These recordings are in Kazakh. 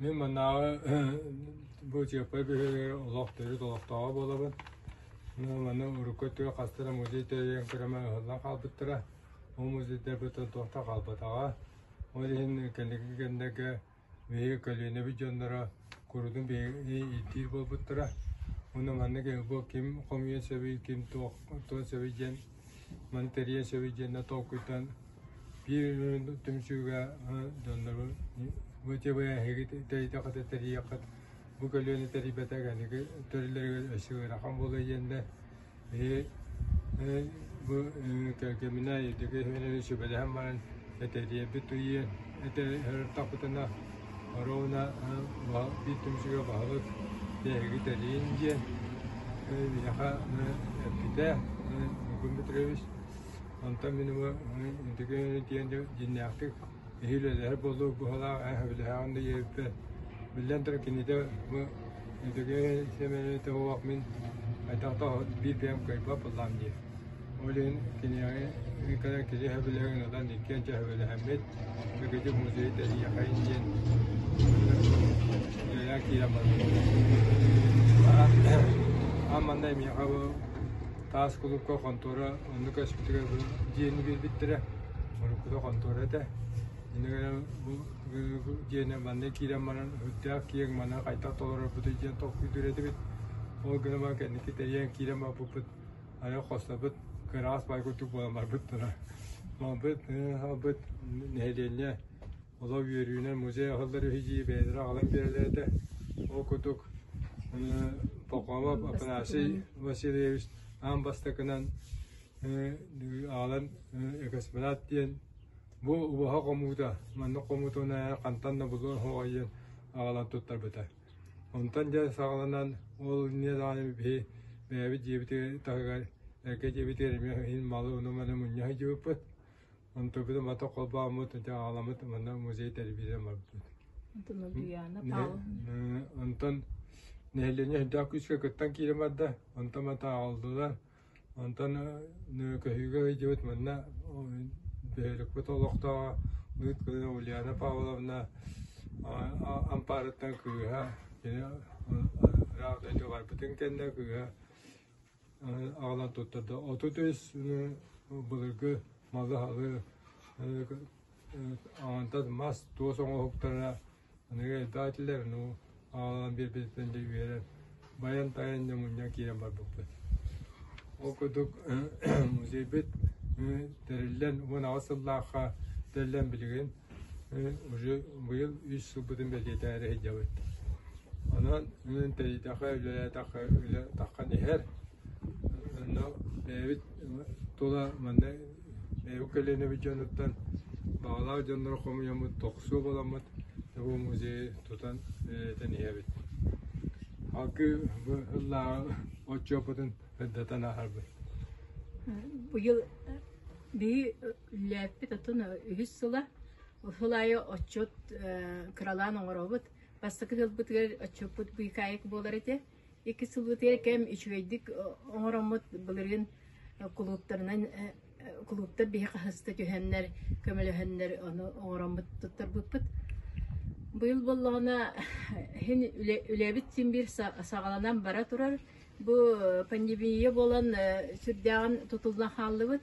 Мен манаа bu yapay bir Allah deri dolaptağı bolabın. Mana urukotga qastara muzeyte krema Allah qalbıttıra. O muzeyte bütün tohta qalbıtağa. Olayın kendine ve kalene bir canlara kurudun bir itir bolbıttıra. Onu manne ki bu kim komiye sevi kim to sevecen manteriye sevecen tokutan bir tümsüga canlara bu cebaya hegit teyit teriyakat bu kalene teribete yani ki terileri aşığı rakam bolayında bu kemina yedeki hemen şubede hemen teriye bituye her takutana Arona bir tümsüga bağlı hegit teriyince bir daha pide mungkin betul Antam minum intikam tiada jinak hilir bolu buhala ahbelha anda yep bilantar kini de bu intikam semene tawak min atata bir pem kaypa pelam dia oleh kini kadar kini ahbelha nadan dikian ahbelha Ahmed begitu muzey dari yakain jen ya kira Amanda mi hava task kulüpte kontora onu kaçtık yeni bir bittire onu kuda kontora da yine bu yeni bende kiramanan hüdya kiyek mana kayta tolara bu diye tok güdüredi bit o gün ama kendi teriyen kirama bu aya kostabıt kras bay kutu bulamar bittere mabet habet nedenle ola yürüyüne müze halları hici bedra alan birlerde o kutuk Pokoknya apa nasi masih ambastaknan alan ekspedisian bu hak komuta mana komuta na kantan na bulur hawayan alan tutar betul. Ondan jadi sağlanan ol niye daha bir cebite takar erkek cebite remihin malu onu mana munya jupet. Ondan betul mata kolba amut jadi alamat mana muzey televizyon marbut. Ondan Nehelenya hendak küçük kettan kiremadda, ondan mata aldılar, ondan ne kahüge cevap mana, behlek betolakta, büyük kadar ulyana pavlavna, amparattan küha, yine rahat ediyor bütün kendi küha, ağlan tutturdu. Otobüs bulurgu malı halı, ondan mas dosan oktara, ne dağıttılar no. Ağlan bir de üyeler bayan tayında munya kiram var bu. O kuduk musibet terilen bu asıllaha terilen bilgin bu yıl 3 yıl budun belge tarihi cevap. Onun teritaha öyle takkan her no evet tola manda evkelene bir canıttan bağlar canları komuyamut toksu bulamat bu müze tutan deneyebit. Halkı bu la o çöpten datan harbi. Bu yıl bir lepit atın hüsla Hulaya oçot kralan orobut. Bastık yılbıt çöput bir kayak bolarete. İki sılbıtı kem içveydik oromut bulurun kulüplerinin kulüpte bir hasta tühenler kömelehenler onu oromut tutar buput. Bu yıl bollağına hen ülebitsin bir sağlanan bara turar. Bu pandemiye bolan sürdağın tutulan halıbıt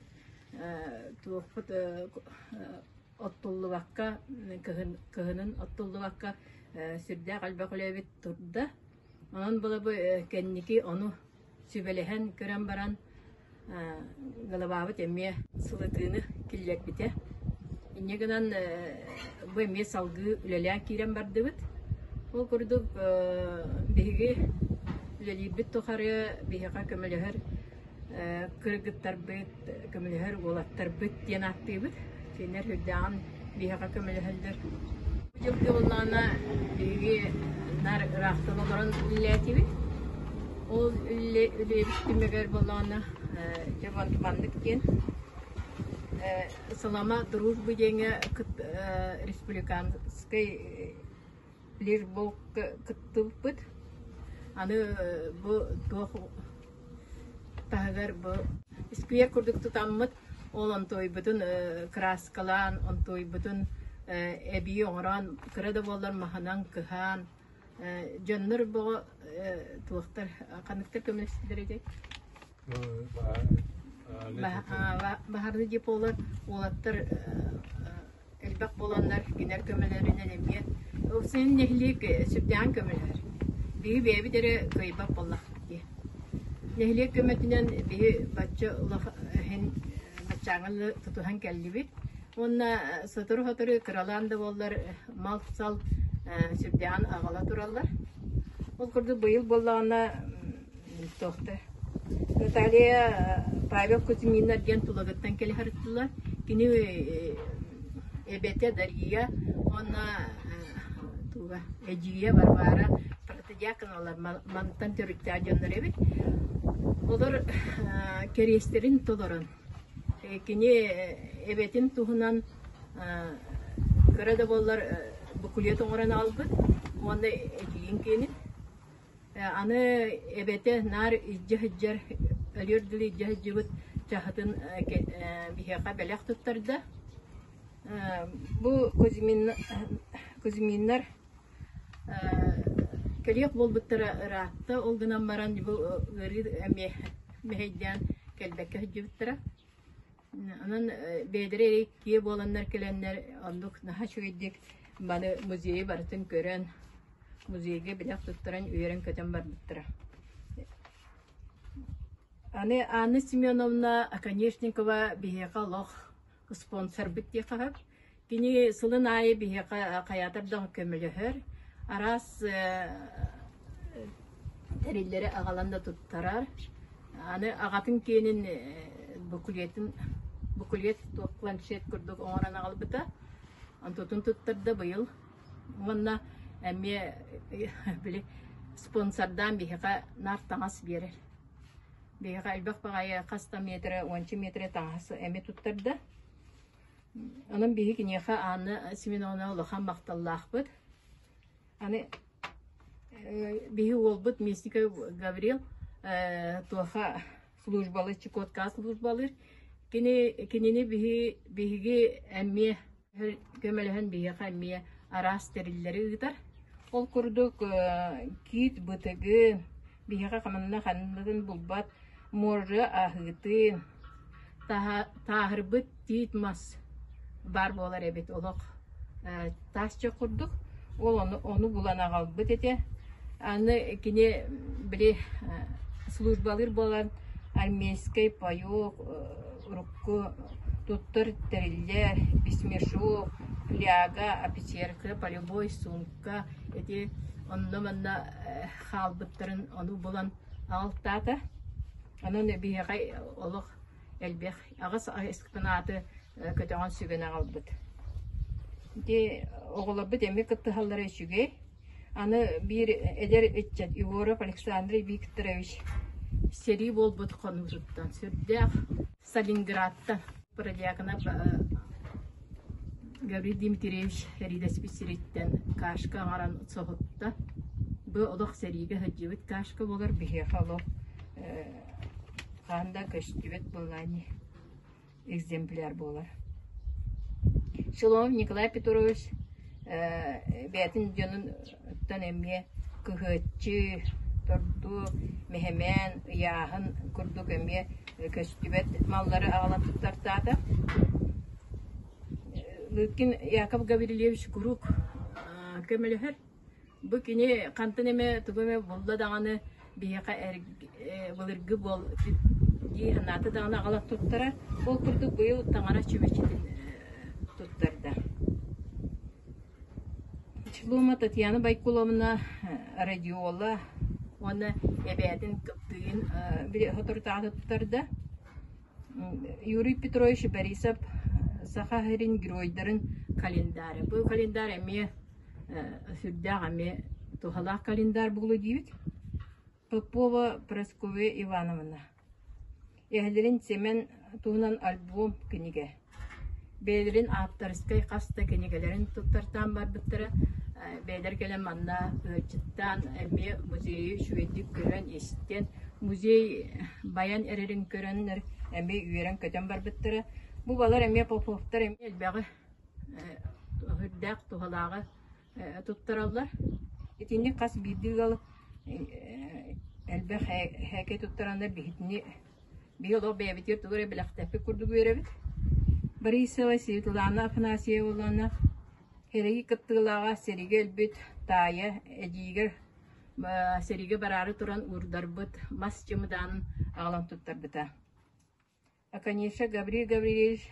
tuğfut ottullu vakka kıhının ottullu vakka sürdağ kalbak ülebit turda. Onun bula bu kendiki onu sübelehen gören baran galababıt emmeye sılatığını killek bite. İnegenen bu emmeye salgı üleleyen kirem bardıbıt. O kurduk bihigi ülelibit tokarı bihiga kömeleher kırgıttar bit kömeleher olattar bit diyen attıybıt. Fener hüddağın bihiga kömeleherler. Jokta olana bihigi nar rahtalı oran ülletibit. O ülebit meger bolana jaban bandık diyen. Selama terus bujengnya Respublikanskay bir bok ketuput, anu bu doh tahagar bu iskuyar kurduk tutamat, olan toy betun keras kalan, on toy betun ebi oran kırada bollar mahanan kıhan canlar bu tuğaktar kanıktar kömürleştirecek. Baharda jep olur, olatlar elbak bolanlar giner kömürlerinden emiye. O senin nehlik sübden kömürler. Bir bebi dere kaybak bollar diye. Nehlik kömürlerinden bir batça hen batçağınlı tutuhan geldi bir. Onna satır kıralanda bollar mal sal sübden ağala durallar. O kurdu bu yıl bollağına tohta. Наталья Павел Кузьмина ген тулагаттан келе харыттылар. Кини эбете Дарья, она туга эжия Варвара протодиаконалар мантан төрүктө ажандар эбит. Олар керестерин толорон. Кини эбетин туһунан кырада боллар букулет оңоран албыт. Онда эжиин кени аны эбете нар ижжахжар ölürdüli ijjahjibut çahatın biheqa belaq tuttarda. Bu Kuzminlar keliyek bolbuttara rahatta olgunan baran bu gari meheyden kelbekke hijjibuttara. Anan bedere kiye bolanlar kelenler aldık naha şöydük bana muzeyi barıtın gören muzeyge belaq tuttaran üyeren köten barbuttara. Анна Семеновна Конечникова бихека лох спонсор битти хаб. Кини сылын айы бихека каятырдан көмөлөһөр. Арас териллери агаланда туттарар. Аны агатын кенин букулет планшет курдук оңоран агалбыта. Антотун туттарда быйыл. Онна эмме били спонсордан бихека нар таңас берер. Бега элбак багая каста метре 10 метре таңасы эме туттарда. Анын биги кинеха аны Семеновна улахан макталлахбыт. Аны биги олбут Местика Гаврил туха службалы Чукотка службалыр. Кинени биги эмме көмөлөһөн биги эмме арас териллери ыгытар. Ол курдук кит бытыгы бига каманна ханнатын булбат Моржа ахыты тахырбыт титмас бар болар эбит олок тасчы курдук ол onu булана калбыт эте аны кине биле службалыр болан армейский паёк рукку туттар териллер бисмешок ляга офицерка полевой сумка эти онноманна халбыттарын onu булан алтата. Анын бихегай олох элбех агас эскпенаты көтөгөн сүгөн агалбыт. Ди оголобут эми кыттыхаллар эшүге. Аны бир эдер ичет Егоров Александр Викторович сери болбут конуруттан сүрдэх Сталинградта парадиакына Гаврил Дмитриевич Ридас Писириттен кашка гаран сохутта. Бу олох сериге хаҗибет кашка болар бихехало. Канда көчтүбет булганы экземпляр болар. Шилов Николай Петрович бетин жонун төнемге кыгытчы торду мехемен яхын курдук эме көчтүбет маллары агалап туттартады. Лукин Яков Гаврилевич Курук көмөлөһөр бу кине кантынеме тугуме булда даганы бияка былыргы бол ди ханаты даганы агалап туттара ол курдук быйыл таңара чөбөчүтүн туттарда. Члума Татьяна Байкуловна радиола оны эбетин кыптыгын бир хотуртааты туттарда. Юрий Петрович Борисов Сахарин геройдарын календарь. Бу календарь эме сүрдәгаме тухалак календарь булу дибит. Попова Прасковья Ивановна. Эхлерин Семен туһунан альбом книге. Бейлерин авторской каста книгелерин туттартан барбыттыра. Бейлер келен манна чыттан эме музей шүедик көрөн эситтен музей баян эрерин көрөннөр эме үйөрөн көтөн барбыттыра. Бу балар эме Поповтар эме элбагы hürdäq tuhalaaga tuttarallar. Itini qas bidigal elbe häke tuttaranlar bihitini biyolo bebitir tugure bilaqtepe kurdu görebit. Борисова Светлана Афанасьевна Хереги кыттыылааға сериге элбит тая эдигер сериге барары туран урдарбыт мас чемоданын агалан туттарбыта. А конечно Габриэль Гаврилович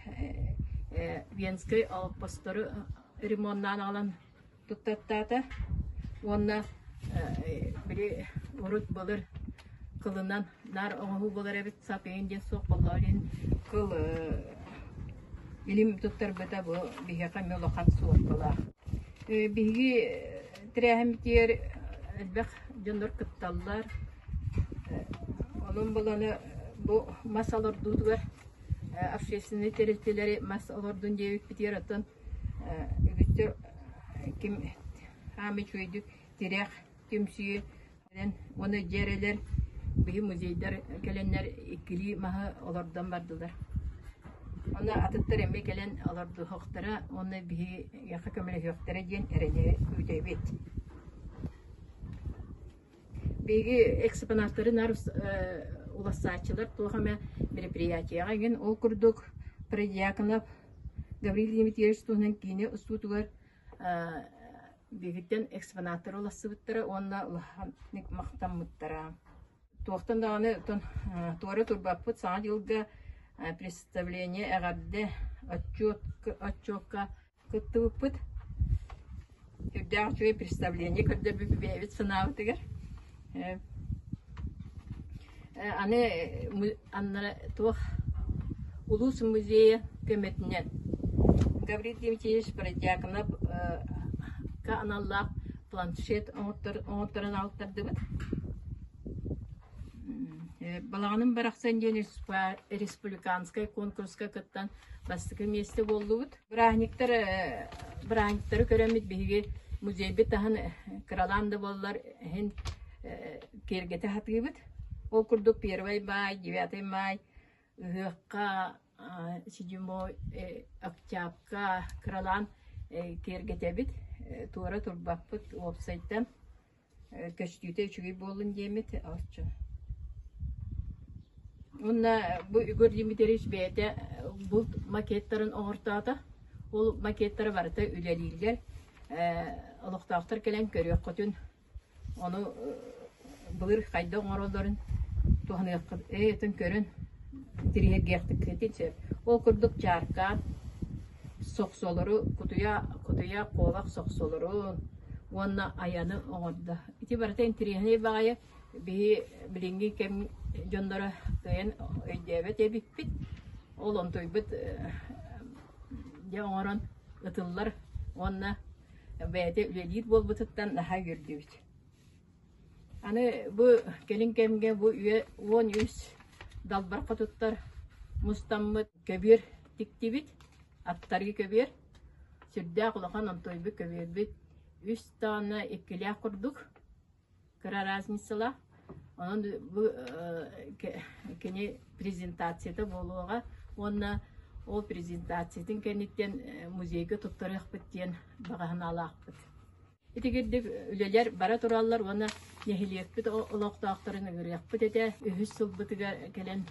Венской алпостору ремонтнан алан туттаттата. Онна бири урут болыр кылынан нар оңу болар эбит сапейин ден соқ болларын кыл илим туттар бета бу бихака мелохан суот бола. Биги тирәһәмтер элбәх җондор кытталлар. Onun bolаны бу масалар дудугар общественный территориялары масалардан дебит битер атын үгүттөр ким хами чөйдүк тирәх кимсие ден оны жерелер биги музейдер келеннер икили маха олардан бардылар. Ona atıttır emme gelen alardı hoqtara, onu bir yaqa kömele hoqtara diyen erene ödebet. Begi eksponatları narus ulassaçılar toğama мероприятияга ген ол курдук Предьяконов Гаврилий Дмитриевич туһунан кийне устутугар бегиттен экспонаттар улассыбыттара, онна улаханик мактаммыттара. Туохтан даганы туары турбаппыт саҥа жылга представление агадде отчетка кыттыбыппыт. Үрдәк представление көрдө бебет сынабытыгар. Анна туох улус музея көмөтүнөн Гаврилий Дмитриевич Предьяконов каналлах планшет оңоттарын алыптардыбыт. Балаганын бараксан ден республиканская конкурска кыттан бастыкы месте болдубут. Брахниктары көрөмүт биги музейбе тахан краланды боллар хен кергете хатыбыт. Ол курдук 1 май, 9 май, Гыхка, 7 октябрька кралан кергетебит. Туара турбаппыт вебсайттан көчтүтө чүгүй болун демет алчу. Онна бу Игорь Дмитриевич бете бул макеттарын оңортата. Ол макеттары барыта үлелилдер. Олуктактар келен көрөк көтүн. Onu былыр кайда оңоролдорун туһаны этен көрөн тирие гертик кетиче. Ол курдук чарка соксолору кутуя колак соксолору онна аяны оңорда. Ити барытен тирие багая би билинги кем жондора тен өйдебет эбиппит. Ол онтойбут яңорон ытыллар онна бәйте үлелит болбутуттан наха көрдүбүт. Аны бу келин кемге бу үе 13 далбар катыттар мустаммыт көбүр тиктибит, аттарги көбүр. Сүрдә кулахан онтойбу көбүрбит. 3 тана экиля курдук. Кыра разницала. Onun bu kene prezentaciyada bolуга, онна ол презентациятын кенеттен музейге туттарык битен баганы алакпыт. Этигердик үлелер бара тураллар, оны нехилиекпит олоктактарын көрөкпүт эте, үһүс сылбытыга келен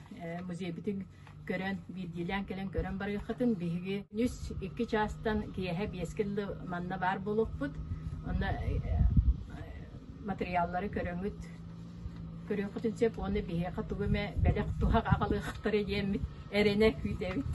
музей битин көрөн, бидилен келен көрөн барыхатын биги 2 частан киэхе 5 килли манна бар болуппут. Онда материаллары көрөңүт көрөкөтүн сеп оны бихе катугуме белек тухак агалыктары диемит эрене күйдебит.